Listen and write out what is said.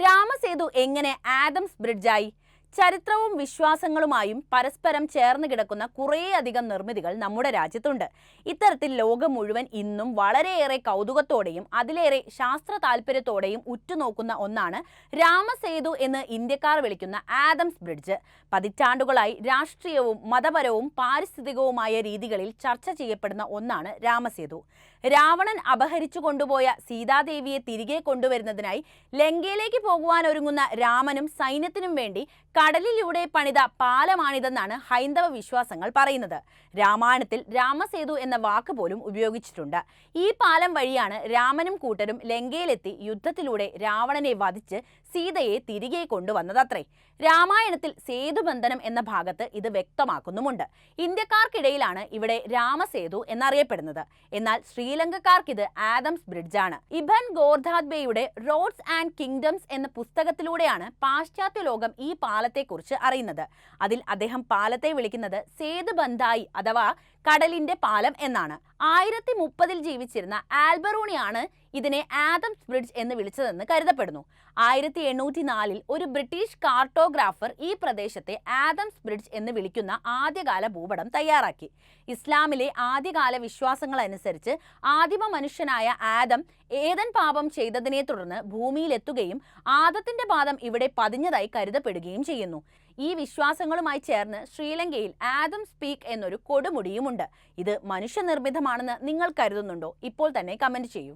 രാമസേതു എങ്ങനെ ആദംസ് ബ്രിഡ്ജായി? ചരിത്രവും വിശ്വാസങ്ങളുമായും പരസ്പരം ചേർന്ന് കിടക്കുന്ന കുറേയധികം നിർമ്മിതികൾ നമ്മുടെ രാജ്യത്തുണ്ട്. ഇത്തരത്തിൽ ലോകം മുഴുവൻ ഇന്നും വളരെയേറെ കൗതുകത്തോടെയും അതിലേറെ ശാസ്ത്ര താല്പര്യത്തോടെയും ഉറ്റുനോക്കുന്ന ഒന്നാണ് രാമസേതു എന്ന് ഇന്ത്യക്കാർ വിളിക്കുന്ന ആദംസ് ബ്രിഡ്ജ്. പതിറ്റാണ്ടുകളായി രാഷ്ട്രീയവും മതപരവും പാരിസ്ഥിതികവുമായ രീതികളിൽ ചർച്ച ചെയ്യപ്പെടുന്ന ഒന്നാണ് രാമസേതു. രാവണൻ അപഹരിച്ചു കൊണ്ടുപോയ സീതാദേവിയെ തിരികെ കൊണ്ടുവരുന്നതിനായി ലങ്കയിലേക്ക് പോകുവാനൊരുങ്ങുന്ന രാമനും സൈന്യത്തിനും വേണ്ടി കടലിലൂടെ പണിത പാലമാണിതെന്നാണ് ഹൈന്ദവ വിശ്വാസങ്ങൾ പറയുന്നത്. രാമായണത്തിൽ രാമസേതു എന്ന വാക്ക് പോലും ഉപയോഗിച്ചിട്ടുണ്ട്. ഈ പാലം വഴിയാണ് രാമനും കൂട്ടരും ലങ്കയിലെത്തി യുദ്ധത്തിലൂടെ രാവണനെ വധിച്ച് സീതയെ തിരികെ കൊണ്ടുവന്നതത്രേ. രാമായണത്തിൽ സേതുബന്ധനം എന്ന ഭാഗത്ത് ഇത് വ്യക്തമാക്കുന്നുമുണ്ട്. ഇന്ത്യക്കാർക്കിടയിലാണ് ഇവിടെ രാമസേതു എന്നറിയപ്പെടുന്നത്. എന്നാൽ ശ്രീലങ്കക്കാർക്കിത് ആദംസ് ബ്രിഡ്ജാണ്. ഇബൻ ഗോർദാദ്ബെയുടെ റോഡ്സ് ആൻഡ് കിങ്ഡംസ് എന്ന പുസ്തകത്തിലൂടെയാണ് പാശ്ചാത്യ ലോകം ഈ പാലത്തെക്കുറിച്ച് അറിയുന്നത്. അതിൽ അദ്ദേഹം പാലത്തെ വിളിക്കുന്നത് സേതുബന്ധായി അഥവാ കടലിന്റെ പാലം എന്നാണ്. 1030 ജീവിച്ചിരുന്ന ആൽബറൂണിയാണ് ഇതിനെ ആദംസ് ബ്രിഡ്ജ് എന്ന് വിളിച്ചതെന്ന് കരുതപ്പെടുന്നു. 1804 ഒരു ബ്രിട്ടീഷ് കാർട്ടോഗ്രാഫർ ഈ പ്രദേശത്തെ ആദംസ് ബ്രിഡ്ജ് എന്ന് വിളിക്കുന്ന ആദ്യകാല ഭൂപടം തയ്യാറാക്കി. ഇസ്ലാമിലെ ആദ്യകാല വിശ്വാസങ്ങൾ അനുസരിച്ച് ആദിമ മനുഷ്യനായ ആദം ഏദൻ പാപം ചെയ്തതിനെ തുടർന്ന് ഭൂമിയിലെത്തുകയും ആദത്തിന്റെ പാദം ഇവിടെ പതിഞ്ഞതായി കരുതപ്പെടുകയും ചെയ്യുന്നു. ഈ വിശ്വാസങ്ങളുമായി ചേർന്ന് ശ്രീലങ്കയിൽ ആദംസ് പീക്ക് എന്നൊരു കൊടുമുടിയുമുണ്ട്. ഇത് മനുഷ്യനിർമ്മിതമാണെന്ന് നിങ്ങൾ കരുതുന്നുണ്ടോ? ഇപ്പോൾ തന്നെ കമന്റ് ചെയ്യൂ.